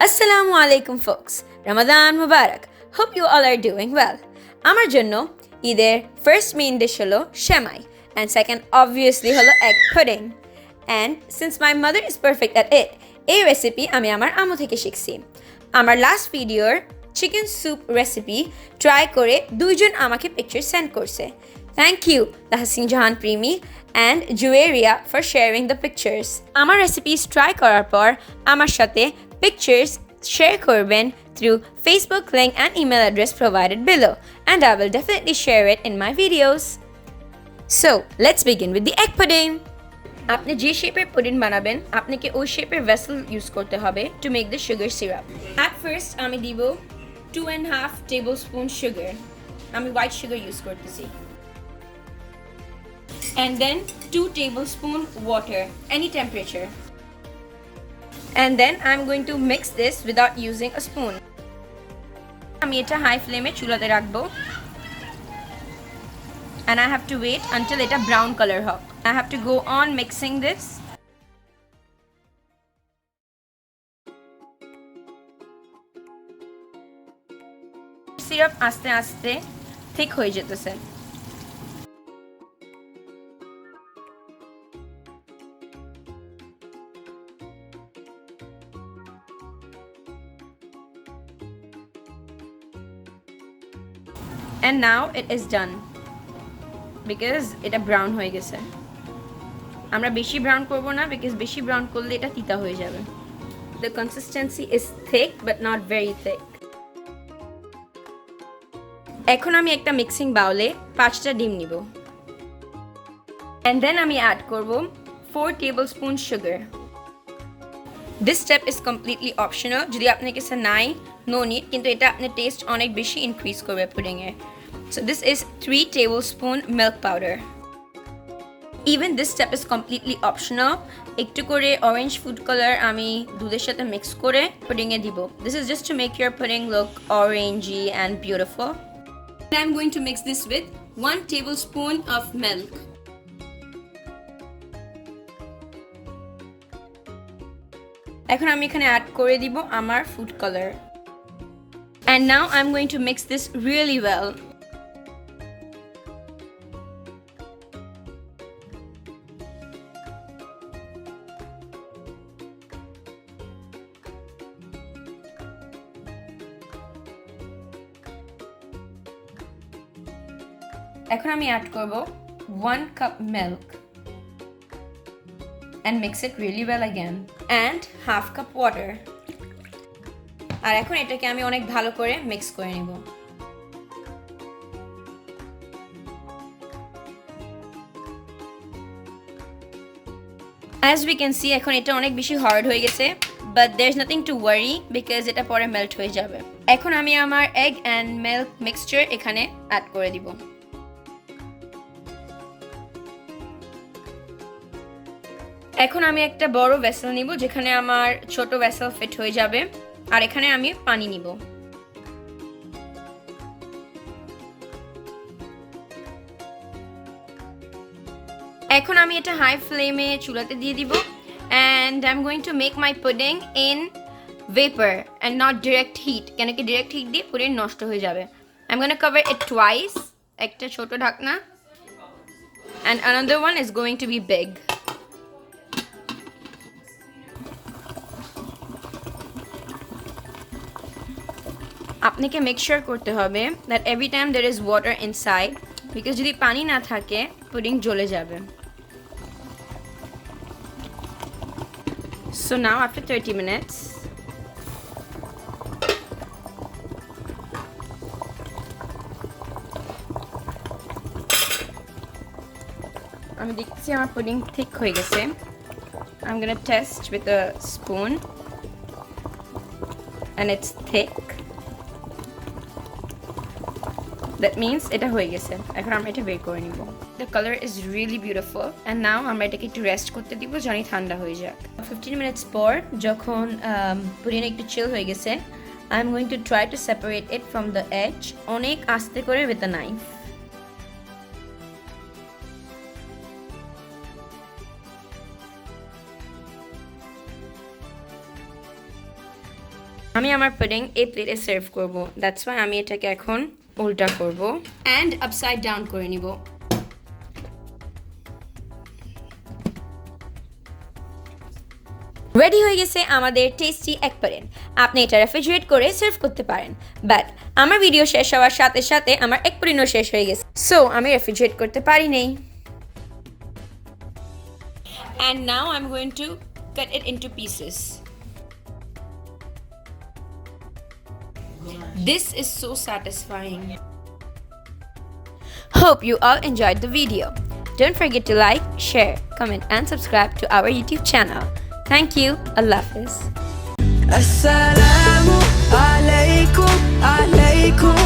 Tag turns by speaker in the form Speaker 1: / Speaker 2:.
Speaker 1: Assalamualaikum folks. Ramadan Mubarak. Hope you all are doing well. Amar jonno either first main dish holo shemai and second obviously holo egg pudding. And since my mother is perfect at it, এই recipe আমি আমার আম্মু থেকে শিখছি। আমার last ভিডিওর chicken soup recipe try করে দুইজন আমাকে পিকচার সেন্ড করছে। Thank you Tahsin Jahan Premi and Juweria for sharing the pictures. আমার রেসিপিস ট্রাই করার পর আমার সাথে pictures share করবেন through Facebook link and email address provided below, and I will definitely share it in my videos. So let's begin with the egg pudding. আপনি যে শেপের pudding বানাবেন আপনাকে ওই শেপের ভেসেল ইউজ করতে হবে to make the sugar syrup. At first আমি দিব 2.5 tablespoon sugar. আমি white sugar ইউজ করতেছি. And then 2 tablespoon water, any temperature. And then I'm going to mix this without using a spoon. আমি এটা high ফ্লেমে চুলাতে রাখবো. And I have to wait until এটা brown color হোক. I have to go on mixing this. Syrup আস্তে আস্তে thick হয়ে যেতেছে. And now it is done because এটা brown হয়ে গেছে. আমরা বেশি ব্রাউন করব না because বেশি ব্রাউন করলে এটা তিতা হয়ে যাবে. The consistency is thick but not very thick. এখন আমি একটা মিক্সিং বাউলে 5টা ডিম নিব. And then আমি অ্যাড করব 4 tablespoon sugar. This step is completely optional. যদি আপনার কাছে নাই no need, কিন্তু এটা আপনার টেস্ট অনেক বেশি ইনক্রিজ করবে পুডিং এর. So this is 3 tablespoon milk powder. Even this step is completely optional. একটু করে orange food color আমি দুধের সাথে মিক্স করে পুডিং এ দিব. This is just to make your pudding look orangey and beautiful. And I'm going to mix this with 1 tablespoon of milk. এখন আমি এখানে অ্যাড করে দিব আমার food color. And now I'm going to mix this really well. এখন আমি add করব 1 cup milk and mix it really well again and half cup water. আর এখন এটাকে আমি অনেক ভালো করে মিক্স করে নেব. As we can see এখন এটা অনেক বেশি হার্ড হয়ে গেছে, but there's nothing to worry because এটা পরে মেল্ট হয়ে যাবে. এখন আমি আমার egg and milk mixture এখানে অ্যাড করে দিব. এখন আমি একটা বড় ভেসেল নিব যেখানে আমার ছোট ভেসেল ফিট হয়ে যাবে, আর এখানে আমি পানি নিব. এখন আমি এটা হাই ফ্লেমে চুলাতে দিয়ে দিব and I'm going to make my pudding in vapor and not direct heat. কেন কি direct heat দিয়ে পুডিং নষ্ট হয়ে যাবে. I'm going to cover it twice. একটা ছোট ঢাকনা and another one is going to be big. আপনাকে মেক শিওর করতে হবে that every time there is water inside because যদি পানি না থাকে পুডিং জ্বলে যাবে. So now after 30 minutes আমি দেখছি আমার পুডিং ঠিক হয়ে গেছে. I'm going to test with a spoon and it's thick. That means এটা হয়ে গেছে. এখন আমরা এটা বের করে নিব. The color is really beautiful and now আমরা এটাকে একটু রেস্ট করতে দিব জানি ঠান্ডা হয়ে যাক. 15 minutes পর যখন পুডিং একটু চিল হয়ে গেছে I'm going to try to separate it from the edge অনেক আস্তে করে with a knife. আমি আমার পুডিং এই প্লেটে সার্ভ করব। দ্যাটস ওয়াই আমি এটাকে এখন উল্টা করব অ্যান্ড আপসাইড ডাউন করে নিব। রেডি হয়ে গেছে আমাদের টেস্টি এগ পুডিং। আপনি এটা রেফ্রিজারেট করে সার্ভ করতে পারেন, বাট আমার ভিডিও শেষ হওয়ার সাথে সাথে আমার এগ পুডিংও শেষ হয়ে গেছে, সো আমি রেফ্রিজারেট করতে পারি নাই। And now I'm going to cut it into pieces. This is so satisfying. Hope you all enjoyed the video. Don't forget to like, share, comment and subscribe to our YouTube channel. Thank you. Allah Hafiz.
Speaker 2: Assalamualaikum.